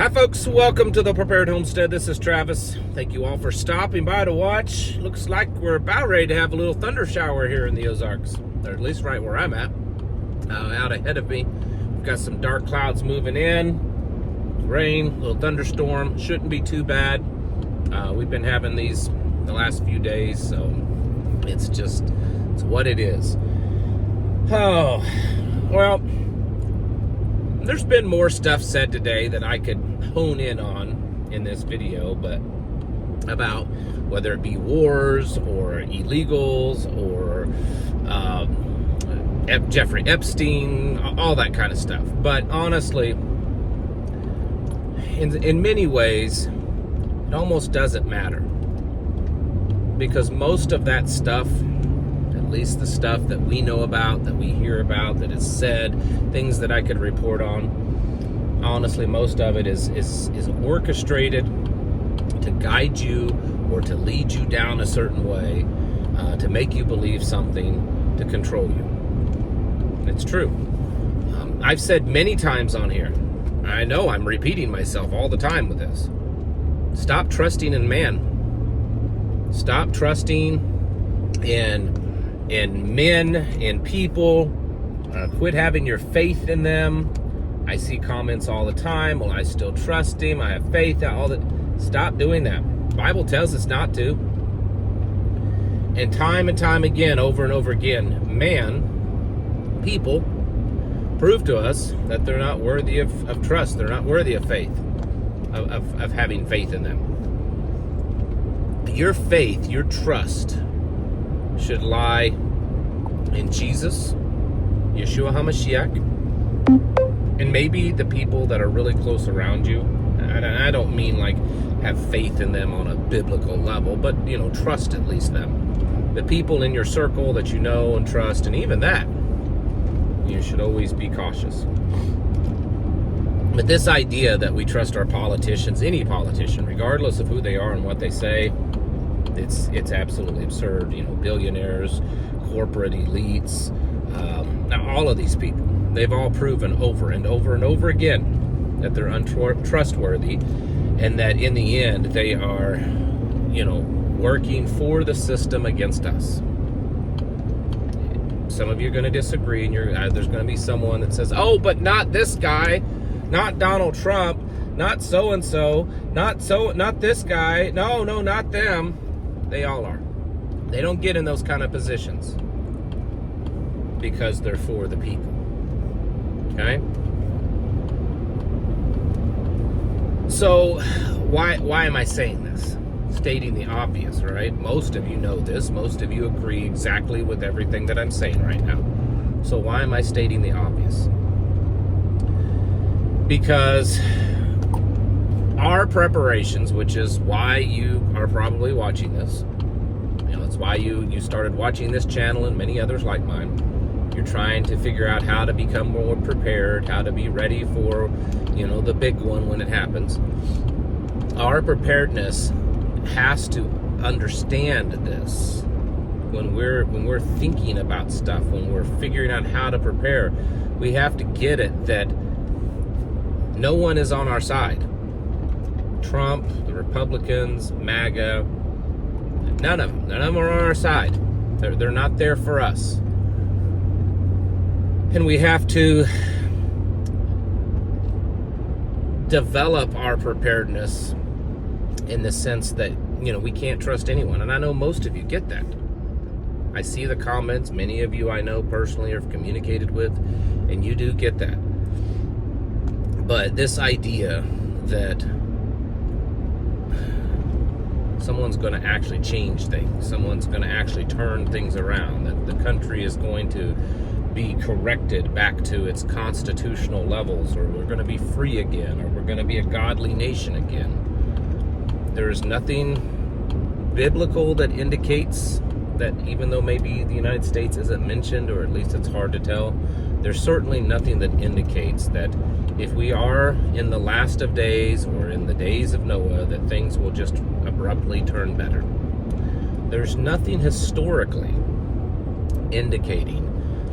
Hi folks, welcome to the Prepared Homestead. This is Travis. Thank you all for stopping by to watch. Looks like we're about ready to have a little thunder shower here in the Ozarks, or at least right where I'm at. Out ahead of me, we've got some dark clouds moving in, rain, a little thunderstorm. Shouldn't be too bad. We've been having these the last few days, so it's what it is. Oh, well, there's been more stuff said today that I could hone in on in this video, but about whether it be wars or illegals or Jeffrey Epstein, all that kind of stuff. But honestly, in many ways, it almost doesn't matter, because most of that stuff, at least the stuff that we know about, that we hear about, that is said, things that I could report on, honestly, most of it is orchestrated to guide you or to lead you down a certain way, to make you believe something, to control you. It's true. I've said many times on here, I know I'm repeating myself all the time with this, stop trusting in man. Stop trusting in men, in people. Quit having your faith in them. I see comments all the time, well, I still trust him, I have faith, all that. Stop doing that. The Bible tells us not to. And time again, over and over again, people prove to us that they're not worthy of trust. They're not worthy of faith, of having faith in them. Your faith, your trust should lie in Jesus, Yeshua HaMashiach, and maybe the people that are really close around you. And I don't mean like have faith in them on a biblical level, but trust at least them. The people in your circle that you know and trust, and even that, you should always be cautious. But this idea that we trust our politicians, any politician, regardless of who they are and what they say, it's absolutely absurd. Billionaires, corporate elites, now all of these people, they've all proven over and over and over again that they're untrustworthy, and that in the end they are, working for the system against us. Some of you are going to disagree, and there's going to be someone that says, oh, but not this guy, not Donald Trump, not so-and-so, not this guy, no, not them. They all are. They don't get in those kind of positions because they're for the people. Okay? So, why am I saying this? Stating the obvious, right? Most of you know this. Most of you agree exactly with everything that I'm saying right now. So why am I stating the obvious? Because our preparations, which is why you are probably watching this, it's why you started watching this channel and many others like mine. You're trying to figure out how to become more prepared, how to be ready for, the big one when it happens. Our preparedness has to understand this. When we're thinking about stuff, when we're figuring out how to prepare, we have to get it that no one is on our side. Trump, the Republicans, MAGA, none of them are on our side. They're not there for us. And we have to develop our preparedness in the sense that, we can't trust anyone. And I know most of you get that. I see the comments. Many of you I know personally or have communicated with, and you do get that. But this idea that someone's going to actually change things, someone's going to actually turn things around, that the country is going to be corrected back to its constitutional levels, or we're going to be free again, or we're going to be a godly nation again. There is nothing biblical that indicates that, even though maybe the United States isn't mentioned, or at least it's hard to tell, there's certainly nothing that indicates that if we are in the last of days or in the days of Noah, that things will just abruptly turn better. There's nothing historically indicating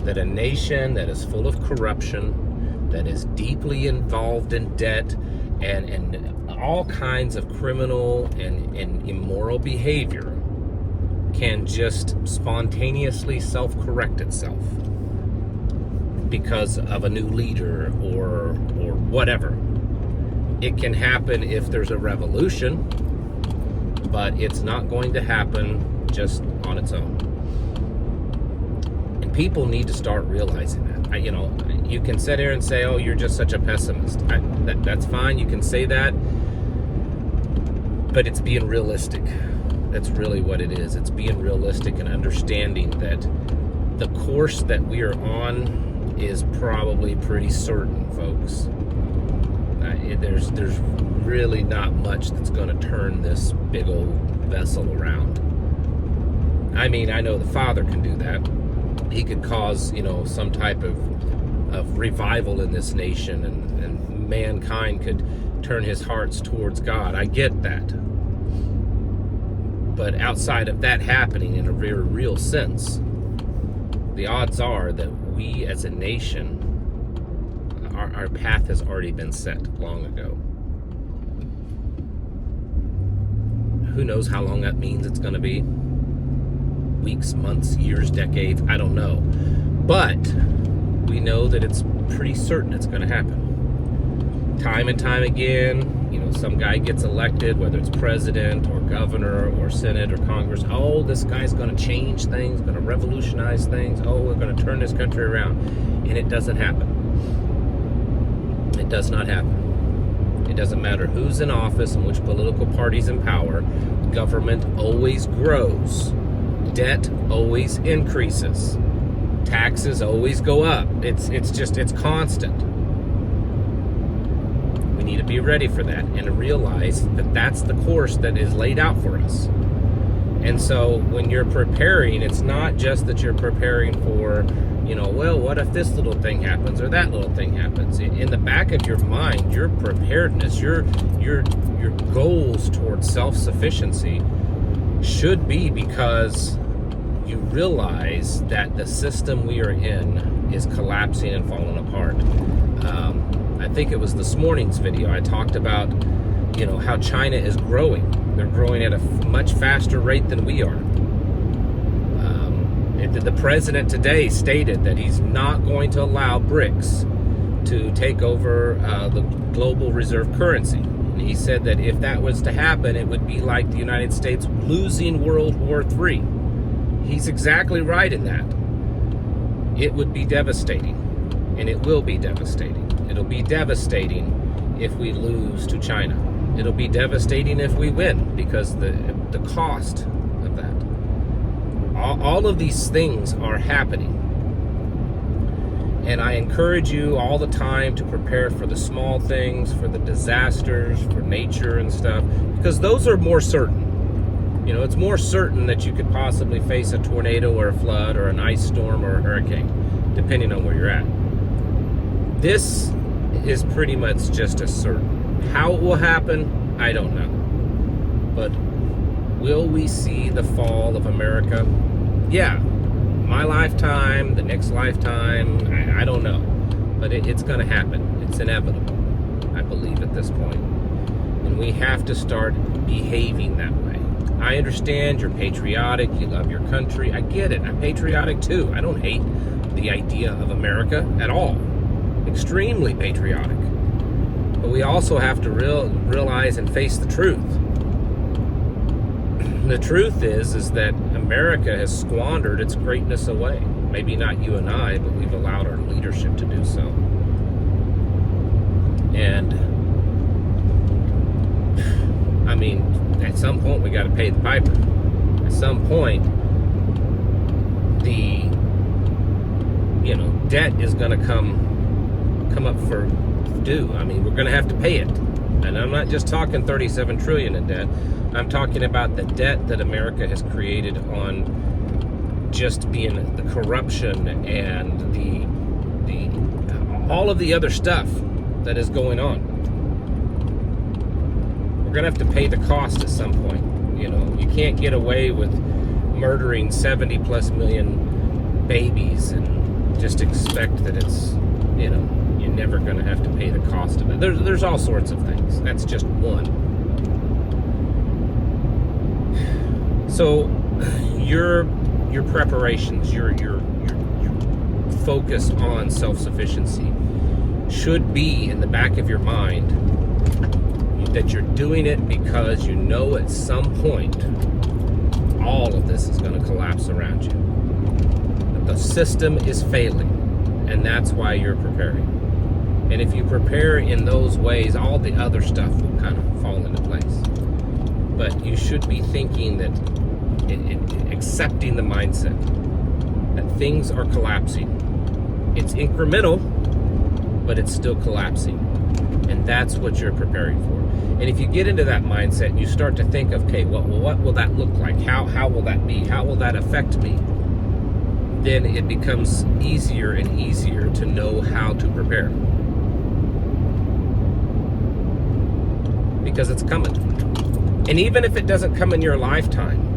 that a nation that is full of corruption, that is deeply involved in debt, and all kinds of criminal and immoral behavior can just spontaneously self-correct itself because of a new leader or whatever. It can happen if there's a revolution, but it's not going to happen just on its own. And people need to start realizing that. You can sit here and say, oh, you're just such a pessimist. That's fine, you can say that, but it's being realistic. That's really what it is. It's being realistic and understanding that the course that we are on is probably pretty certain, folks. There's really not much that's going to turn this big old vessel around. I mean, I know the Father can do that. He could cause, some type of revival in this nation, and mankind could turn his hearts towards God. I get that. But outside of that happening in a very real sense, the odds are that we as a nation, our path has already been set long ago. Who knows how long that means it's going to be? Weeks, months, years, decades, I don't know. But we know that it's pretty certain it's going to happen. Time and time again, some guy gets elected, whether it's president or governor or Senate or Congress. Oh, this guy's going to change things, going to revolutionize things. Oh, we're going to turn this country around. And it doesn't happen. It does not happen. It doesn't matter who's in office and which political party's in power. Government always grows. Debt always increases. Taxes always go up. It's constant. We need to be ready for that and realize that that's the course that is laid out for us. And so when you're preparing, it's not just that you're preparing for, well, what if this little thing happens or that little thing happens? In the back of your mind, your preparedness, your goals towards self-sufficiency should be because you realize that the system we are in is collapsing and falling apart. I think it was this morning's video I talked about, how China is growing. They're growing at a much faster rate than we are. The president today stated that he's not going to allow BRICS to take over the global reserve currency. And he said that if that was to happen, it would be like the United States losing World War III. He's exactly right in that. It would be devastating, and it will be devastating. It'll be devastating if we lose to China. It'll be devastating if we win, because the cost of that. All of these things are happening. And I encourage you all the time to prepare for the small things, for the disasters, for nature and stuff, because those are more certain. It's more certain that you could possibly face a tornado or a flood or an ice storm or a hurricane, depending on where you're at. This is pretty much just as certain. How it will happen, I don't know. But will we see the fall of America? Yeah. My lifetime, the next lifetime, I don't know. But it's going to happen. It's inevitable, I believe, at this point. And we have to start behaving that way. I understand you're patriotic, you love your country. I get it. I'm patriotic too. I don't hate the idea of America at all. Extremely patriotic. But we also have to realize and face the truth. The truth is that America has squandered its greatness away. Maybe not you and I, but we've allowed our leadership to do so. And I mean, at some point we got to pay the piper. At some point, the debt is going to come up for due. I mean, we're going to have to pay it. And I'm not just talking 37 trillion in debt. I'm talking about the debt that America has created on just being the corruption and the all of the other stuff that is going on. We're going to have to pay the cost at some point. You can't get away with murdering 70 plus million babies and just expect that it's, you're never going to have to pay the cost of it. There's all sorts of things. That's just one. So your preparations, your focus on self-sufficiency should be in the back of your mind that you're doing it because you know at some point all of this is going to collapse around you. That the system is failing, and that's why you're preparing. And if you prepare in those ways, all the other stuff will kind of fall into place. But you should be thinking that, accepting the mindset that things are collapsing. It's incremental, but it's still collapsing. And that's what you're preparing for. And if you get into that mindset, you start to think, okay, well, what will that look like? How will that be? How will that affect me? Then it becomes easier and easier to know how to prepare. Because it's coming. And even if it doesn't come in your lifetime,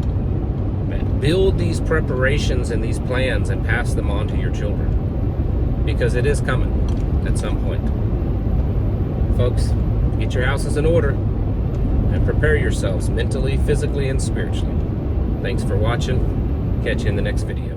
build these preparations and these plans and pass them on to your children. Because it is coming at some point. Folks, get your houses in order and prepare yourselves mentally, physically, and spiritually. Thanks for watching. Catch you in the next video.